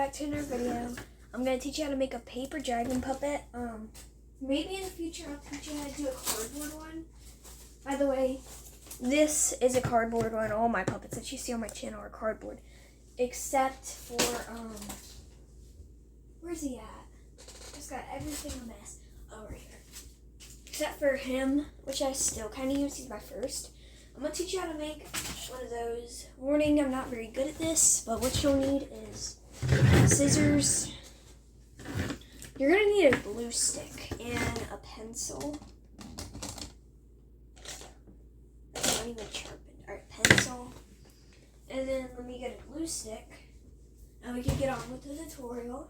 back to another video. I'm going to teach you how to make a paper dragon puppet. Maybe in the future I'll teach you how to do a cardboard one. By the way, this is a cardboard one. All my puppets that you see on my channel are cardboard. Except for, where's he at? Just got everything a mess over here. Except for him, which I still kind of use. He's my first. I'm going to teach you how to make one of those. Warning, I'm not very good at this, but what you'll need is scissors. You're going to need a glue stick and a pencil. That's not even sharpened. Alright, pencil. And then let me get a glue stick. And we can get on with the tutorial.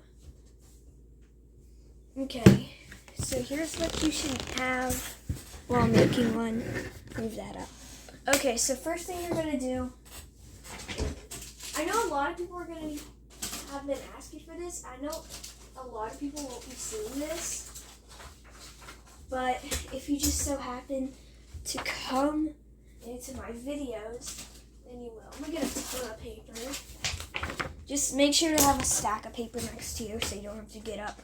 Okay, so here's what you should have while making one. Move that up. Okay, so first thing you're going to do, I know a lot of people are going to have been asking for this. I know a lot of people won't be seeing this, but if you just so happen to come into my videos, then you will. I'm going to get a ton of paper. Just make sure to have a stack of paper next to you so you don't have to get up.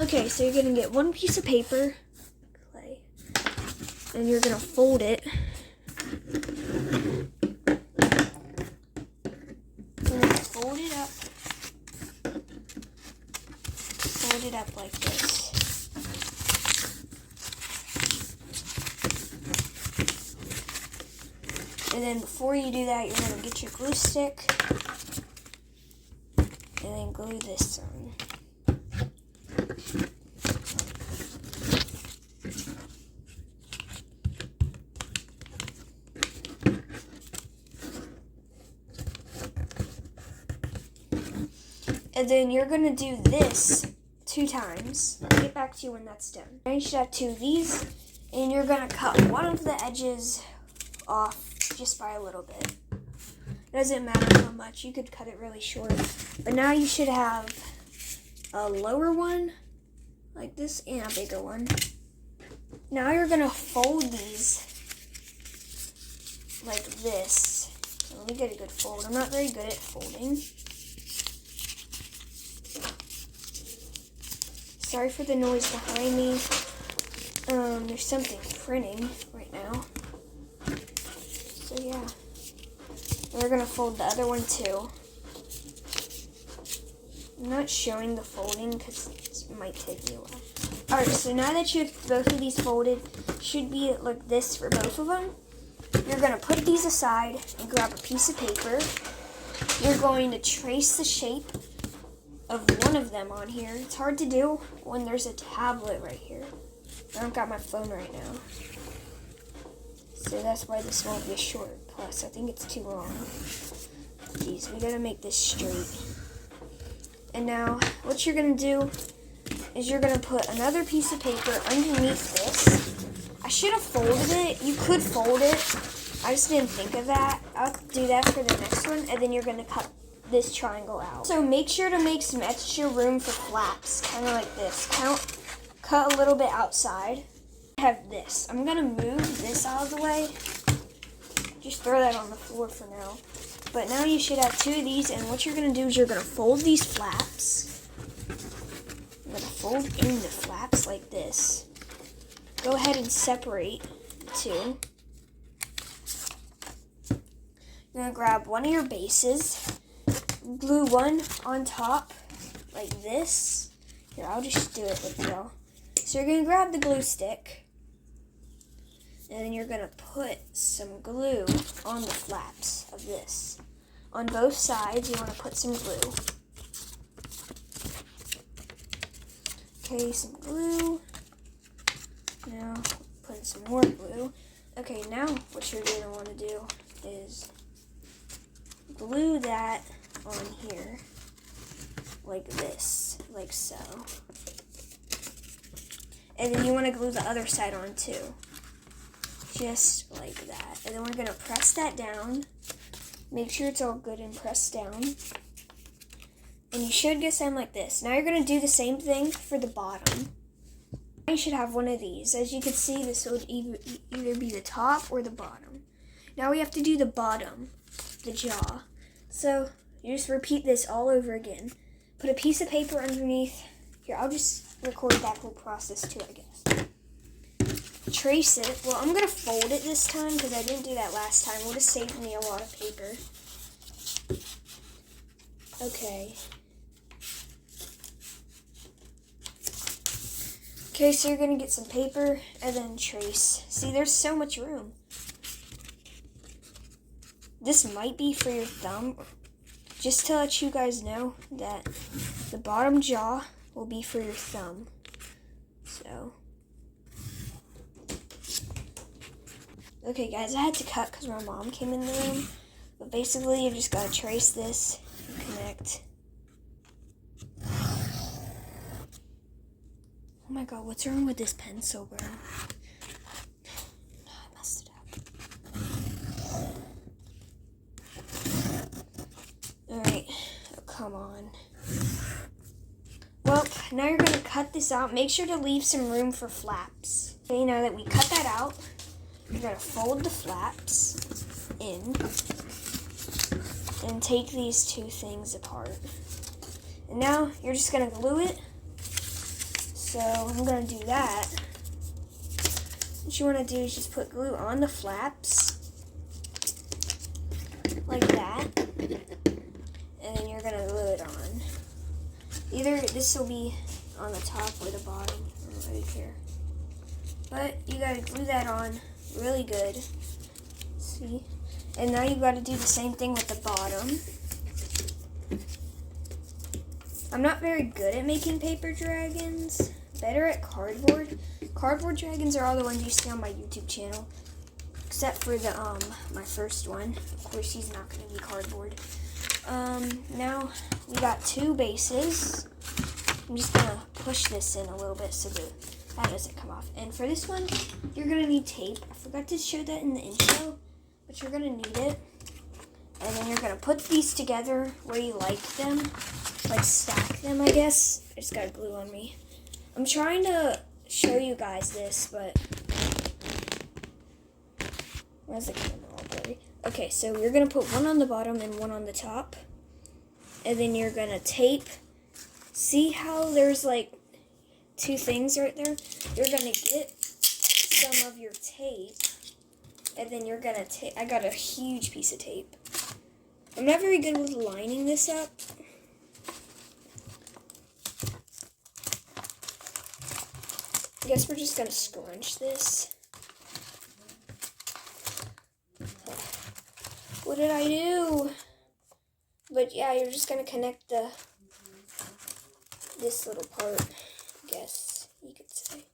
Okay, so you're going to get one piece of paper, clay, and you're going to fold it. Fold it up. Fold it up like this. And then before you do that, you're going to get your glue stick and then glue this on. And then you're going to do this 2 times. I'll get back to you when that's done. Now you should have 2 of these, and you're going to cut one of the edges off just by a little bit. It doesn't matter how much. You could cut it really short. But now you should have a lower one, like this, and a bigger one. Now you're going to fold these like this. So let me get a good fold. I'm not very good at folding. Sorry for the noise behind me. There's something printing right now. So yeah. We're going to fold the other one too. I'm not showing the folding because it might take me a while. Alright, so now that you have both of these folded, should be like this for both of them. You're going to put these aside and grab a piece of paper. You're going to trace the shape of one of them on here. It's hard to do when there's a tablet right here. I don't got my phone right now. So that's why this won't be short. Plus, I think it's too long. Jeez, we gotta make this straight. And now, what you're gonna do is you're gonna put another piece of paper underneath this. I should have folded it. You could fold it. I just didn't think of that. I'll do that for the next one. And then you're gonna cut this triangle out. So make sure to make some extra room for flaps, kind of like this. Cut a little bit outside. I have this. I'm gonna move this out of the way. Just throw that on the floor for now. But now you should have 2 of these, and what you're gonna do is you're gonna fold these flaps. I'm gonna fold in the flaps like this. Go ahead and separate the 2. You're gonna grab one of your bases. Glue one on top, like this. Here, I'll just do it with y'all. So you're going to grab the glue stick, and then you're going to put some glue on the flaps of this. On both sides, you want to put some glue. Okay, some glue. Now, put some more glue. Okay, now what you're going to want to do is glue that on here like this, like so. And then you want to glue the other side on too, just like that. And then we're going to press that down. Make sure it's all good and pressed down. And you should get some like this. Now you're going to do the same thing for the bottom. You should have one of these. As you can see, this would either be the top or the bottom. Now we have to do the bottom, the jaw. So you just repeat this all over again. put a piece of paper underneath. Here, I'll just record that whole process too, I guess. Trace it. Well, I'm going to fold it this time because I didn't do that last time. Would have saved me a lot of paper. Okay. Okay, so you're going to get some paper and then trace. See, there's so much room. This might be for your thumb. Just to let you guys know that the bottom jaw will be for your thumb. So. Okay, guys, I had to cut because my mom came in the room. But basically, you just got to trace this and connect. Oh my god, what's wrong with this pencil, bro? I messed it up. Alright, oh, come on. Well, now you're going to cut this out. Make sure to leave some room for flaps. Okay, now that we cut that out, you're going to fold the flaps in and take these two things apart. And now you're just going to glue it. So I'm going to do that. What you want to do is just put glue on the flaps like that. And then you're going to glue it on. Either this will be on the top or the bottom. I don't really care. But you got to glue that on really good. See? And now you got to do the same thing with the bottom. I'm not very good at making paper dragons. Better at cardboard. Cardboard dragons are all the ones you see on my YouTube channel. Except for the my first one. Of course, he's not going to be cardboard. Now we got two bases. I'm just going to push this in a little bit so that doesn't come off. And for this one, you're going to need tape. I forgot to show that in the intro, but you're going to need it. And then you're going to put these together where you like them. Like stack them, I guess. I just got glue on me. I'm trying to show you guys this, but where's the camera all blurry? Okay, so you're going to put one on the bottom and one on the top. And then you're going to tape. See how there's like two things right there? You're going to get some of your tape. And then you're going to tape. I got a huge piece of tape. I'm not very good with lining this up. I guess we're just going to scrunch this. What did I do? But yeah, you're just going to connect this little part, I guess you could say.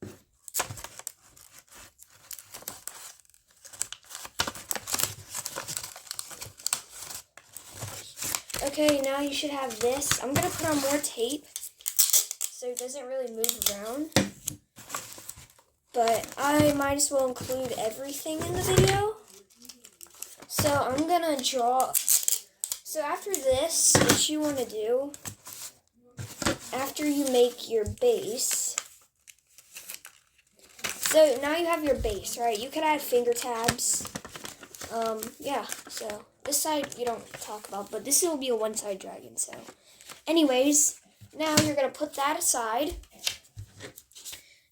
Okay, now you should have this. I'm going to put on more tape so it doesn't really move around. But I might as well include everything in the video. So I'm going to draw. So after this, what you want to do, after you make your base. So now you have your base, right? You could add finger tabs. Yeah, so this side we don't talk about, but this will be a one-side dragon, so. Anyways, now you're going to put that aside.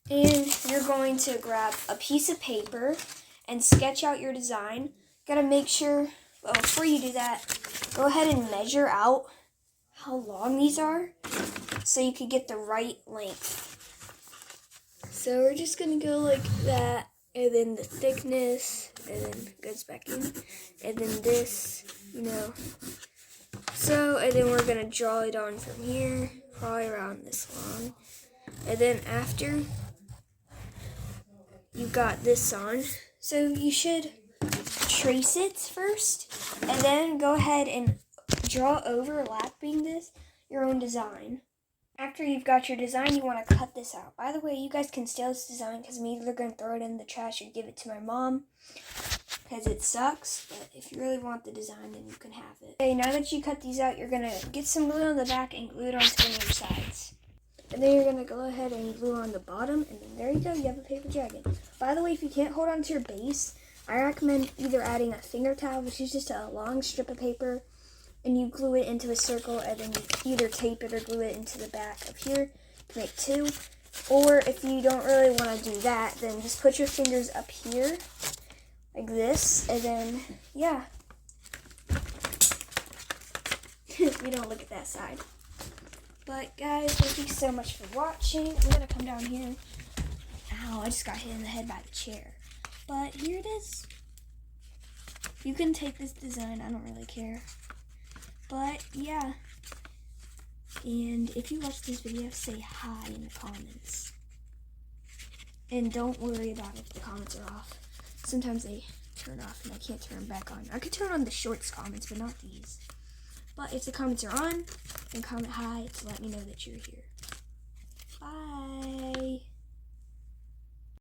And you're going to grab a piece of paper and sketch out your design. Gotta make sure, well, before you do that, go ahead and measure out how long these are so you can get the right length. So we're just gonna go like that, and then the thickness, and then goes back in, and then this, you know. So, and then we're gonna draw it on from here, probably around this long. And then after you got this on, so you should trace it first, and then go ahead and draw overlapping this, your own design. After you've got your design, you want to cut this out. By the way, you guys can steal this design because I'm either going to throw it in the trash or give it to my mom because it sucks, but if you really want the design, then you can have it. Okay, now that you cut these out, you're going to get some glue on the back and glue it onto one of your sides. And then you're going to go ahead and glue on the bottom, and then there you go, you have a paper dragon. By the way, if you can't hold on to your base, I recommend either adding a finger towel, which is just a long strip of paper, and you glue it into a circle, and then you either tape it or glue it into the back of here to make two. Or if you don't really want to do that, then just put your fingers up here like this, and then yeah. You don't look at that side. But guys, thank you so much for watching. I'm gonna come down here. Ow, I just got hit in the head by the chair. But here it is. You can take this design, I don't really care. But yeah. And if you watch this video, say hi in the comments. And don't worry about if the comments are off. Sometimes they turn off and I can't turn them back on. I could turn on the shorts comments, but not these. But if the comments are on, then comment hi to let me know that you're here. Bye.